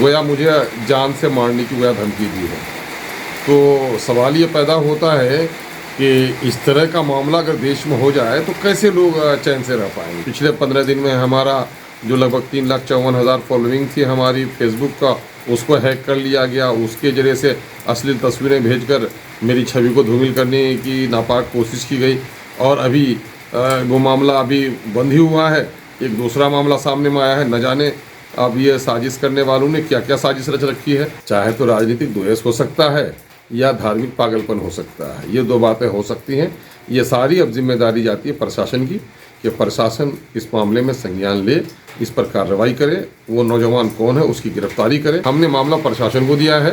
गोया मुझे जान से मारने की गोया धमकी दी है। तो सवाल ये पैदा होता है कि इस तरह का मामला अगर देश में हो जाए तो कैसे लोग चैन से रह पाएंगे। पिछले 15 दिन में हमारा जो लगभग 3,54,000 फॉलोइंग थी हमारी फेसबुक का, उसको हैक कर लिया गया। उसके जरिए से अश्लील तस्वीरें भेजकर मेरी छवि को धूमिल करने की नापाक कोशिश की गई। और अभी वो मामला अभी बंद ही हुआ है, एक दूसरा मामला सामने में आया है। न जाने अब ये साजिश करने वालों ने क्या क्या साजिश रच रखी है। चाहे तो राजनीतिक द्वेष हो सकता है या धार्मिक पागलपन हो सकता है, ये दो बातें हो सकती हैं। ये सारी अब जिम्मेदारी जाती है प्रशासन की कि प्रशासन इस मामले में संज्ञान ले, इस पर कार्रवाई करे, वो नौजवान कौन है उसकी गिरफ्तारी करे। हमने मामला प्रशासन को दिया है,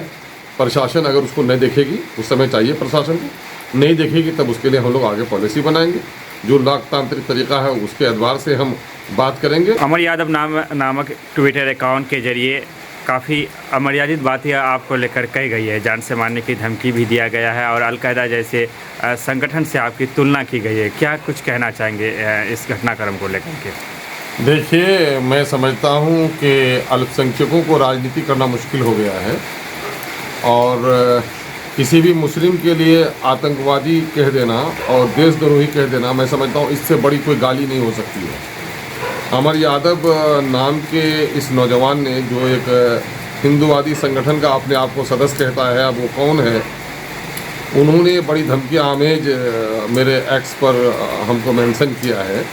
प्रशासन अगर उसको नहीं देखेगी, उस समय चाहिए प्रशासन को, नहीं देखेगी तब उसके लिए हम लोग आगे पॉलिसी बनाएंगे। जो लोकतांत्रिक तरीका है उसके एतबार से हम बात करेंगे। अमर यादव नामक ट्विटर अकाउंट के जरिए काफ़ी अमर्यादित बातें आपको लेकर कही गई है, जान से मारने की धमकी भी दिया गया है और अलकायदा जैसे संगठन से आपकी तुलना की गई है। क्या कुछ कहना चाहेंगे इस घटनाक्रम को लेकर के? देखिए, मैं समझता हूँ कि अल्पसंख्यकों को राजनीति करना मुश्किल हो गया है और किसी भी मुस्लिम के लिए आतंकवादी कह देना और देशद्रोही कह देना, मैं समझता हूँ इससे बड़ी कोई गाली नहीं हो सकती है। अमर यादव नाम के इस नौजवान ने, जो एक हिंदूवादी संगठन का अपने आप को सदस्य कहता है, अब वो कौन है, उन्होंने बड़ी धमकी आमेज मेरे एक्स पर हमको मेंशन किया है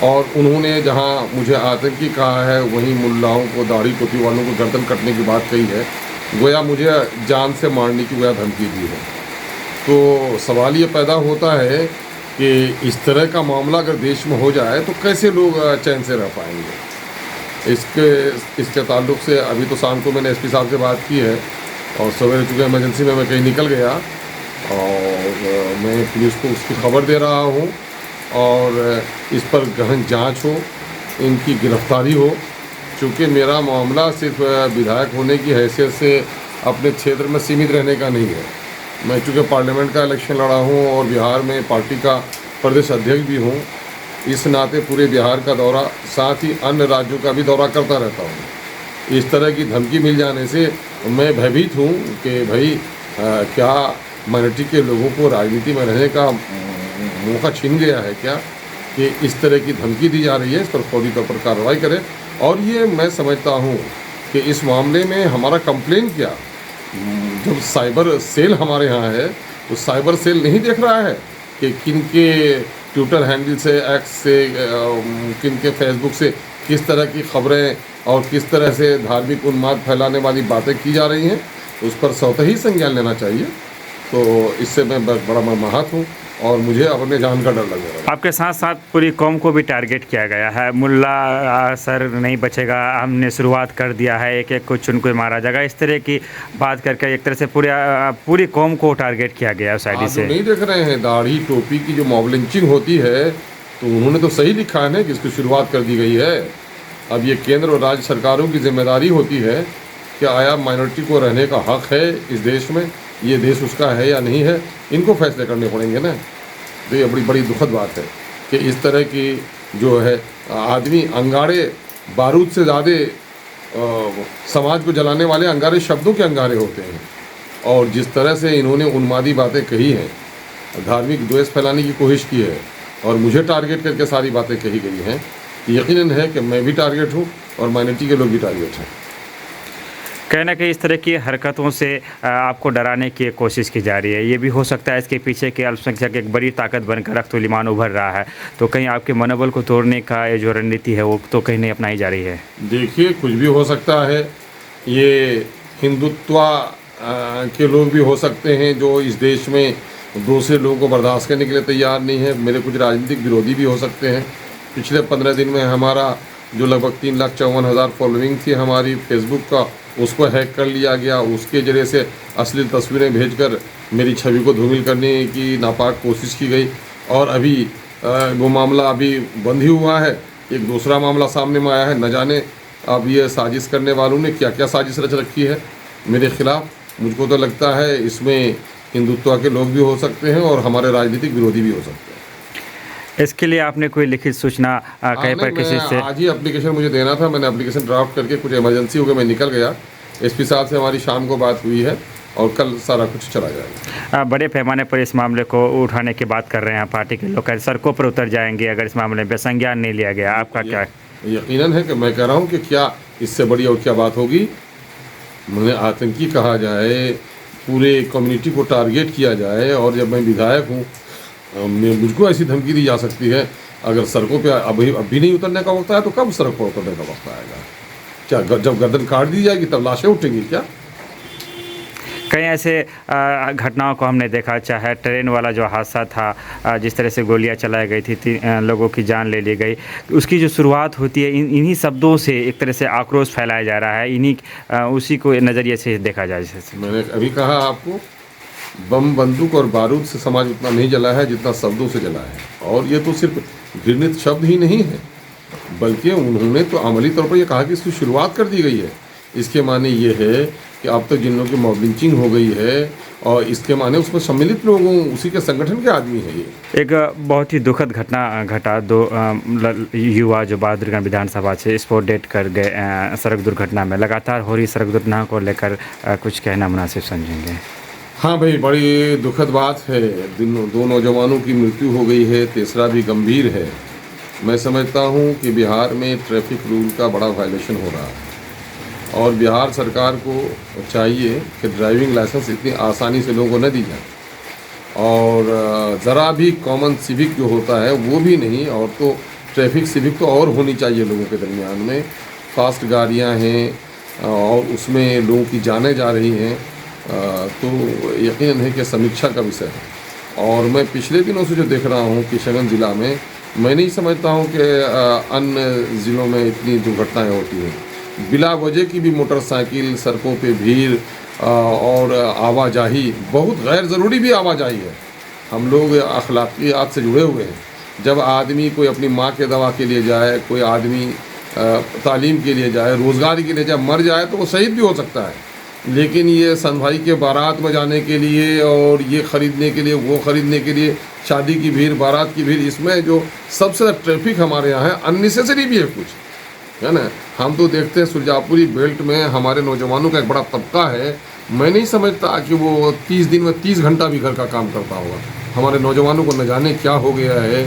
और उन्होंने जहां मुझे आतंकी कहा है वहीं मुल्लाओं को, दाढ़ी टोपी वालों को गर्दन कटने की बात कही है। गोया मुझे जान से मारने की गोया धमकी दी है। तो सवाल ये पैदा होता है कि इस तरह का मामला अगर देश में हो जाए तो कैसे लोग चैन से रह पाएंगे। इसके ताल्लुक़ से अभी तो शाम को मैंने एसपी साहब से बात की है और सवेरे चूँकि इमरजेंसी में मैं कहीं निकल गया और मैं पुलिस को उसकी खबर दे रहा हूँ और इस पर गहन जांच हो, इनकी गिरफ्तारी हो। चूँकि मेरा मामला सिर्फ विधायक होने की हैसियत से अपने क्षेत्र में सीमित रहने का नहीं है। मैं चूँकि पार्लियामेंट का इलेक्शन लड़ा हूँ और बिहार में पार्टी का प्रदेश अध्यक्ष भी हूँ, इस नाते पूरे बिहार का दौरा, साथ ही अन्य राज्यों का भी दौरा करता रहता हूँ। इस तरह की धमकी मिल जाने से मैं भयभीत हूँ कि भाई क्या माइनॉरिटी के लोगों को राजनीति में रहने का मौका छीन गया है क्या, कि इस तरह की धमकी दी जा रही है। इस पर फौरी तौर पर कार्रवाई करें। और ये मैं समझता हूँ कि इस मामले में हमारा कंप्लेन क्या, जब साइबर सेल हमारे यहाँ है तो साइबर सेल नहीं देख रहा है कि किन के ट्विटर हैंडल से, एक्स से, किन के फेसबुक से किस तरह की खबरें और किस तरह से धार्मिक उन्माद फैलाने वाली बातें की जा रही हैं, उस पर स्वतः ही संज्ञान लेना चाहिए। तो इससे मैं बड़ा महमत हूँ और मुझे अपने जान का डर लग रहा है। आपके साथ साथ पूरी कौम को भी टारगेट किया गया है। मुल्ला सर नहीं बचेगा, हमने शुरुआत कर दिया है, एक एक को चुन को मारा जाएगा, इस तरह की बात करके एक तरह से पूरी कौम को टारगेट किया गया है उस आईडी से। नहीं देख रहे हैं दाढ़ी टोपी की जो मॉब लिंचिंग होती है, तो उन्होंने तो सही लिखा है ना कि इसकी शुरुआत कर दी गई है। अब ये केंद्र और राज्य सरकारों की जिम्मेदारी होती है कि आया माइनॉरिटी को रहने का हक है इस देश में, ये देश उसका है या नहीं है, इनको फैसले करने पड़ेंगे ना। तो ये बड़ी दुखद बात है कि इस तरह की जो है आदमी अंगारे, बारूद से ज़्यादा समाज को जलाने वाले अंगारे शब्दों के अंगारे होते हैं। और जिस तरह से इन्होंने उन्मादी बातें कही हैं, धार्मिक द्वेष फैलाने की कोशिश की है और मुझे टारगेट करके सारी बातें कही गई हैं, यकीनन है कि मैं भी टारगेट हूँ और माइनॉरिटी के लोग भी टारगेट हैं। कहना कि इस तरह की हरकतों से आपको डराने की कोशिश की जा रही है। ये भी हो सकता है इसके पीछे के अल्पसंख्यक एक बड़ी ताकत बनकर रख्त-उल-ईमान उभर रहा है, तो कहीं आपके मनोबल को तोड़ने का ये जो रणनीति है वो तो कहीं नहीं अपनाई जा रही है। देखिए, कुछ भी हो सकता है। ये हिंदुत्व के लोग भी हो सकते हैं जो इस देश में दूसरे लोगों को बर्दाश्त करने के लिए तैयार नहीं है। मेरे कुछ राजनीतिक विरोधी भी हो सकते हैं। पिछले 15 दिन में हमारा जो लगभग 3,54,000 फॉलोइंग थी हमारी फेसबुक का, उसको हैक कर लिया गया। उसके जरिए से अश्लील तस्वीरें भेजकर मेरी छवि को धूमिल करने की नापाक कोशिश की गई। और अभी वो मामला अभी बंद ही हुआ है, एक दूसरा मामला सामने में आया है। न जाने अब ये साजिश करने वालों ने क्या क्या साजिश रच रखी है मेरे खिलाफ़। मुझको तो लगता है इसमें हिंदुत्व के लोग भी हो सकते हैं और हमारे राजनीतिक विरोधी भी हो सकते हैं। इसके लिए आपने कोई लिखित सूचना कहीं पर किसी मैं से? आज ही एप्लीकेशन मुझे देना था, मैंने एप्लीकेशन ड्राफ्ट करके कुछ इमरजेंसी हो गया, मैं निकल गया। एसपी साहब से हमारी शाम को बात हुई है और कल सारा कुछ चला जाएगा। बड़े पैमाने पर इस मामले को उठाने की बात कर रहे हैं पार्टी के लोग, सड़कों पर उतर जाएंगे अगर इस मामले में संज्ञान नहीं लिया गया। आपका क्या है? यकीनन है कि मैं कह रहा हूँ कि क्या इससे बड़ी और क्या बात होगी। मैंने आतंकी कहा जाए, पूरे कम्युनिटी को टारगेट किया जाए, और जब मैं विधायक हूँ मुझको ऐसी धमकी दी जा सकती है। अगर सड़कों पे अभी नहीं उतरने का वक्त आया तो कब सड़क पर उतरने का वक्त आएगा? क्या जब गर्दन काट दी जाएगी तब लाशें उठेंगी क्या? कई ऐसे घटनाओं को हमने देखा, चाहे ट्रेन वाला जो हादसा था, जिस तरह से गोलियां चलाई गई थी, लोगों की जान ले ली गई। उसकी जो शुरुआत होती है इन्हीं शब्दों से एक तरह से आक्रोश फैलाया जा रहा है, इन्हीं उसी को नज़रिए से देखा जाए। जैसे मैंने अभी कहा आपको, बम बंदूक और बारूद से समाज उतना नहीं जला है जितना शब्दों से जला है। और ये तो सिर्फ घृणित शब्द ही नहीं है, बल्कि उन्होंने तो अमली तौर पर यह कहा कि इसकी शुरुआत कर दी गई है। इसके माने ये है कि अब तक जिन लोगों की मॉब लिंचिंग हो गई है, और इसके माने उसमें सम्मिलित लोगों उसी के संगठन के आदमी हैं। ये एक बहुत ही दुखद घटना घटा। 2 युवा जो बहादुरगढ़ विधानसभा से स्पॉट डेट कर गए सड़क दुर्घटना में। लगातार हो रही सड़क दुर्घटना को लेकर कुछ कहना मुनासिब समझेंगे? हाँ भाई, बड़ी दुखद बात है। 2 नौजवानों की मृत्यु हो गई है, तीसरा भी गंभीर है। मैं समझता हूँ कि बिहार में ट्रैफिक रूल का बड़ा वायलेशन हो रहा है, और बिहार सरकार को चाहिए कि ड्राइविंग लाइसेंस इतनी आसानी से लोगों को न दी जाए, और ज़रा भी कॉमन सिविक जो होता है वो भी नहीं, और तो ट्रैफिक सिविक तो और होनी चाहिए लोगों के दरमियान में। फास्ट गाड़ियां हैं और उसमें लोगों की जानें जा रही हैं, तो यकीन है कि समीक्षा का विषय है। और मैं पिछले दिनों से जो देख रहा हूँ किशनगंज ज़िला में, मैं नहीं समझता हूँ कि अन्य ज़िलों में इतनी दुर्घटनाएँ होती हैं। बिला वजह की भी मोटरसाइकिल, सड़कों पे भीड़ और आवाजाही, बहुत गैर ज़रूरी भी आवाजाही है। हम लोग अखलाकियात से जुड़े हुए हैं। जब आदमी कोई अपनी माँ के दवा के लिए जाए, कोई आदमी तालीम के लिए जाए, रोज़गार के लिए जाए, मर जाए तो वो शहीद भी हो सकता है। लेकिन ये सन भाई के बारात में जाने के लिए, और ये ख़रीदने के लिए, वो ख़रीदने के लिए, शादी की भीड़, बारात की भीड़, इसमें जो सबसे ज़्यादा ट्रैफिक हमारे यहाँ है, अननेसेसरी भी है कुछ, है ना। हम तो देखते हैं सुरजापुरी बेल्ट में हमारे नौजवानों का एक बड़ा तबका है। मैं नहीं समझता कि वो 30 दिन में 30 घंटा भी घर का काम करता होगा। हमारे नौजवानों को न जाने क्या हो गया है,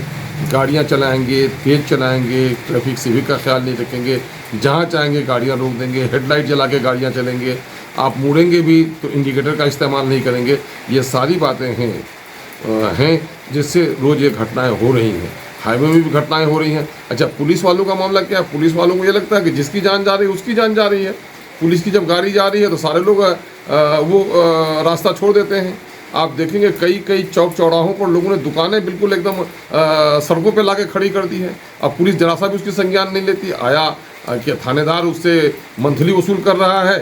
गाड़ियाँ चलाएंगे, तेज़ चलाएंगे, ट्रैफिक सिविक का ख्याल नहीं रखेंगे, जहाँ चाहेंगे गाड़ियाँ रोक देंगे, हेडलाइट जला के गाड़ियाँ चलेंगे, आप मुड़ेंगे भी तो इंडिकेटर का इस्तेमाल नहीं करेंगे। ये सारी बातें हैं जिससे रोज़ ये घटनाएँ हो रही हैं। हाईवे में भी घटनाएं हो रही हैं। अच्छा, पुलिस वालों का मामला क्या है? पुलिस वालों को ये लगता है कि जिसकी जान जा रही है उसकी जान जा रही है। पुलिस की जब गाड़ी जा रही है तो सारे लोग रास्ता छोड़ देते हैं। आप देखेंगे कई चौक चौराहों पर लोगों ने दुकानें बिल्कुल एकदम सड़कों पे लाके खड़ी कर दी है। अब पुलिस जरा सा भी उसकी संज्ञान नहीं लेती। आया कि थानेदार उससे मंथली वसूल कर रहा है,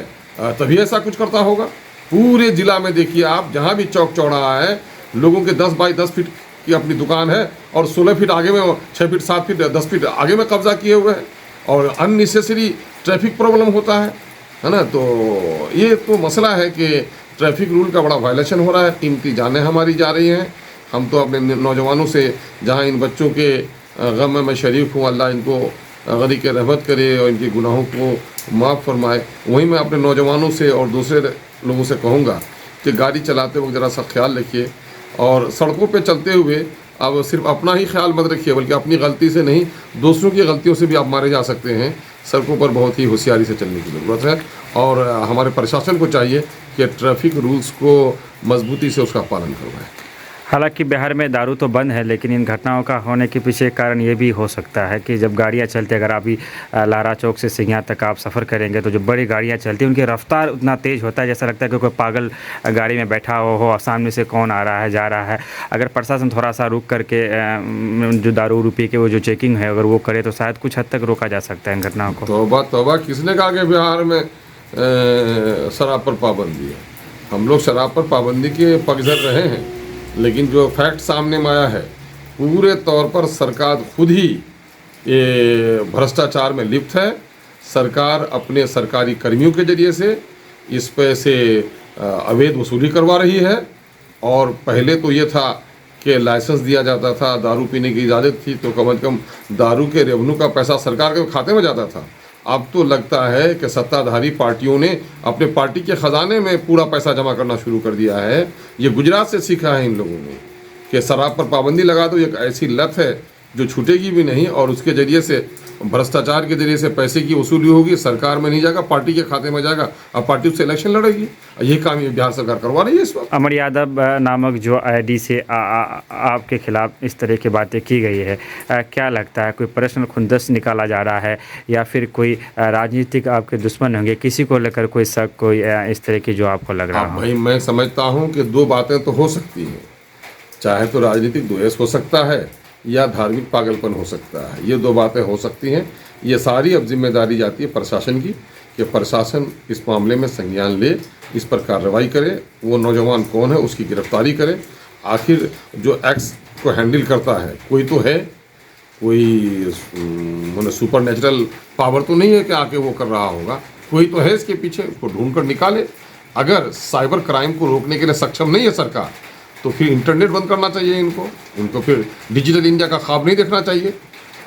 तभी ऐसा कुछ करता होगा। पूरे ज़िला में देखिए आप, जहाँ भी चौक चौराहा है, लोगों के 10 बाई 10 फीट की अपनी दुकान है, और 16 फीट आगे में, 6 फीट 7 फीट 10 फीट आगे में कब्जा किए हुए हैं, और अननेसेसरी ट्रैफिक प्रॉब्लम होता है ना। तो ये तो मसला है कि ट्रैफिक रूल का बड़ा वायलेशन हो रहा है। कीमती जानें हमारी जा रही हैं। हम तो अपने नौजवानों से, जहाँ इन बच्चों के गम में मैं शरीक हूँ, अल्लाह इनको गनी के रहमत करे और इनके गुनाहों को माफ़ फरमाए, वहीं मैं अपने नौजवानों से और दूसरे लोगों से कहूँगा कि गाड़ी चलाते वक्त ज़रा सा ख्याल रखिए, और सड़कों पे चलते हुए अब सिर्फ अपना ही ख्याल मत रखिए, बल्कि अपनी गलती से नहीं, दूसरों की गलतियों से भी आप मारे जा सकते हैं। सड़कों पर बहुत ही होशियारी से चलने की ज़रूरत है, और हमारे प्रशासन को चाहिए कि ट्रैफिक रूल्स को मजबूती से उसका पालन करवाएं। हालांकि बिहार में दारू तो बंद है, लेकिन इन घटनाओं का होने के पीछे एक कारण ये भी हो सकता है कि जब गाड़ियाँ चलती, अगर अभी लारा चौक से सिंघिया तक आप सफ़र करेंगे तो जो बड़ी गाड़ियाँ चलती हैं उनकी रफ्तार उतना तेज़ होता है, जैसा लगता है कि कोई पागल गाड़ी में बैठा हो, सामने से कौन आ रहा है, जा रहा है। अगर प्रशासन थोड़ा सा रुक करके जो दारू रूपी के वो जो चेकिंग है अगर वो करे तो शायद कुछ हद तक रोका जा सकता है इन घटनाओं को। तौबा तौबा, किसने कहा कि बिहार में शराब पर पाबंदी है? हम लोग शराब पर पाबंदी के पगझर रहे हैं, लेकिन जो फैक्ट सामने में आया है, पूरे तौर पर सरकार खुद ही ये भ्रष्टाचार में लिप्त है। सरकार अपने सरकारी कर्मियों के जरिए से इस पे से अवैध वसूली करवा रही है। और पहले तो ये था के लाइसेंस दिया जाता था, दारू पीने की इजाज़त थी, तो कम से कम दारू के रेवेन्यू का पैसा सरकार के खाते में जाता था। अब तो लगता है कि सत्ताधारी पार्टियों ने अपने पार्टी के ख़जाने में पूरा पैसा जमा करना शुरू कर दिया है। ये गुजरात से सीखा है इन लोगों ने कि शराब पर पाबंदी लगा दो, एक ऐसी लत है जो छूटेगी भी नहीं, और उसके ज़रिए से भ्रष्टाचार के जरिए से पैसे की वसूली होगी, सरकार में नहीं जाएगा, पार्टी के खाते में जाएगा, अब पार्टी उससे इलेक्शन लड़ेगी। यही काम ये बिहार सरकार करवा रही है इस वक्त। अमर यादव नामक जो आईडी से आपके खिलाफ इस तरह की बातें की गई है, क्या लगता है कोई पर्सनल खुंदस निकाला जा रहा है या फिर कोई राजनीतिक आपके दुश्मन होंगे, किसी को लेकर कोई शक, कोई इस तरह की जो आपको लग रहा हो? भाई मैं समझता हूँ कि दो बातें तो हो सकती हैं, चाहे तो राजनीतिक द्वेष हो सकता है या धार्मिक पागलपन हो सकता है। ये दो बातें हो सकती हैं। ये सारी अब जिम्मेदारी जाती है प्रशासन की कि प्रशासन इस मामले में संज्ञान ले, इस पर कार्रवाई करे, वो नौजवान कौन है उसकी गिरफ्तारी करे। आखिर जो एक्स को हैंडल करता है कोई तो है, कोई मैंने सुपर नेचुरल पावर तो नहीं है कि आके वो कर रहा होगा, कोई तो है इसके पीछे, उसको ढूंढ कर निकाले। अगर साइबर क्राइम को रोकने के लिए सक्षम नहीं है सरकार, तो फिर इंटरनेट बंद करना चाहिए इनको फिर डिजिटल इंडिया का ख्वाब नहीं देखना चाहिए।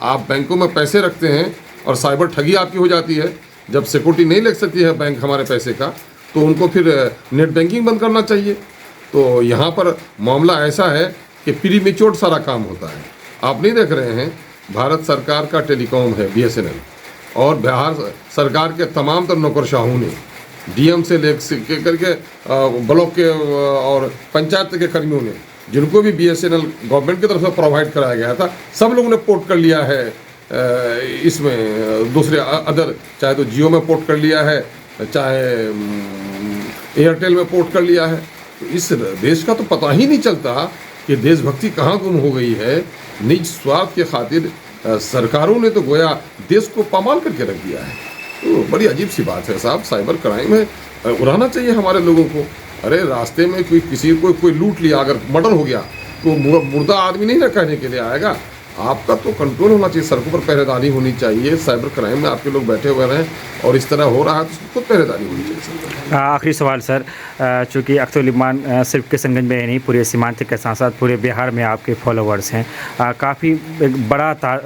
आप बैंकों में पैसे रखते हैं और साइबर ठगी आपकी हो जाती है, जब सिक्योरिटी नहीं लग सकती है बैंक हमारे पैसे का, तो उनको फिर नेट बैंकिंग बंद करना चाहिए। तो यहाँ पर मामला ऐसा है कि प्रीमेच्योर सारा काम होता है। आप नहीं देख रहे हैं, भारत सरकार का टेलीकॉम है BSNL, और बिहार सरकार के तमाम तर नौकरशाहों ने DM से ले करके ब्लॉक के और पंचायत के कर्मियों ने, जिनको भी BSNL गवर्नमेंट की तरफ से प्रोवाइड कराया गया था, सब लोगों ने पोर्ट कर लिया है इसमें दूसरे अदर, चाहे तो जियो में पोर्ट कर लिया है, चाहे एयरटेल में पोर्ट कर लिया है। तो इस देश का तो पता ही नहीं चलता कि देशभक्ति कहाँ गुम हो गई है। निज स्वार्थ के खातिर सरकारों ने तो गोया देश को पामाल करके रख दिया है। तो बड़ी अजीब सी बात है साहब, साइबर क्राइम है, उड़ाना चाहिए हमारे लोगों को। अरे रास्ते में किसी को कोई लूट लिया, अगर मर्डर हो गया तो मुर्दा आदमी नहीं ना कहने के लिए आएगा। आपका तो कंट्रोल होना चाहिए, सड़कों पर पहरेदारी होनी चाहिए। साइबर क्राइम में आपके लोग बैठे हुए हैं और इस तरह हो रहा है, तो उसको पहरेदारी होनी चाहिए। आखिरी सवाल सर, चूँकि अख्तरुल-इमान सिर्फ किशनगंज में ही नहीं, पूरे सीमांत के साथ साथ पूरे बिहार में आपके फॉलोवर्स हैं, काफ़ी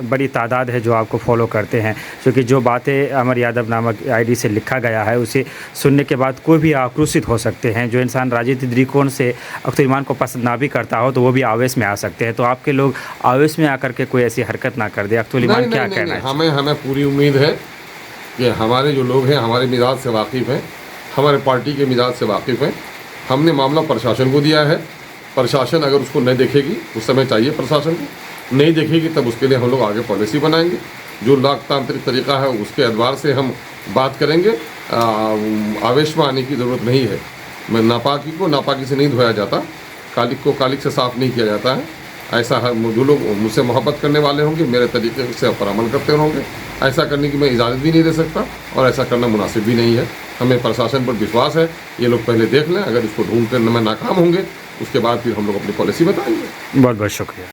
बड़ी तादाद है जो आपको फॉलो करते हैं। क्योंकि जो बातें अमर यादव नामक ID से लिखा गया है, उसे सुनने के बाद कोई भी आक्रोशित हो सकते हैं। जो इंसान राजनीतिक दृष्टिकोण से अख्तरुल-इमान को पसंद ना भी करता हो, तो वो भी आवेश में आ सकते हैं। तो आपके लोग आवेश में आकर के कोई ऐसी हरकत ना कर दे। अख्तरुल-इमान क्या कहना है? हमें पूरी उम्मीद है कि हमारे जो लोग हैं हमारे मिजाज से वाकिफ़ हैं, हमारे पार्टी के मिजाज से वाकिफ़ हैं। हमने मामला प्रशासन को दिया है, प्रशासन अगर उसको नहीं देखेगी, उस समय चाहिए प्रशासन को, नहीं देखेगी तब उसके लिए हम लोग आगे पॉलिसी बनाएंगे। जो लोकतांत्रिक तरीका है उसके अदवार से हम बात करेंगे। आवेश में आने की ज़रूरत नहीं है। मैं नापाकी को नापाकी से नहीं धोया जाता, कालिक को कालिक से साफ़ नहीं किया जाता है। ऐसा है, जो लोग मुझसे मोहब्बत करने वाले होंगे, मेरे तरीके से पर अमल करते होंगे, ऐसा करने की मैं इजाज़त भी नहीं दे सकता और ऐसा करना मुनासिब भी नहीं है। हमें प्रशासन पर विश्वास है, ये लोग पहले देख लें, अगर इसको ढूंढ करने में नाकाम होंगे उसके बाद फिर हम लोग अपनी पॉलिसी बताएंगे। बहुत बहुत शुक्रिया।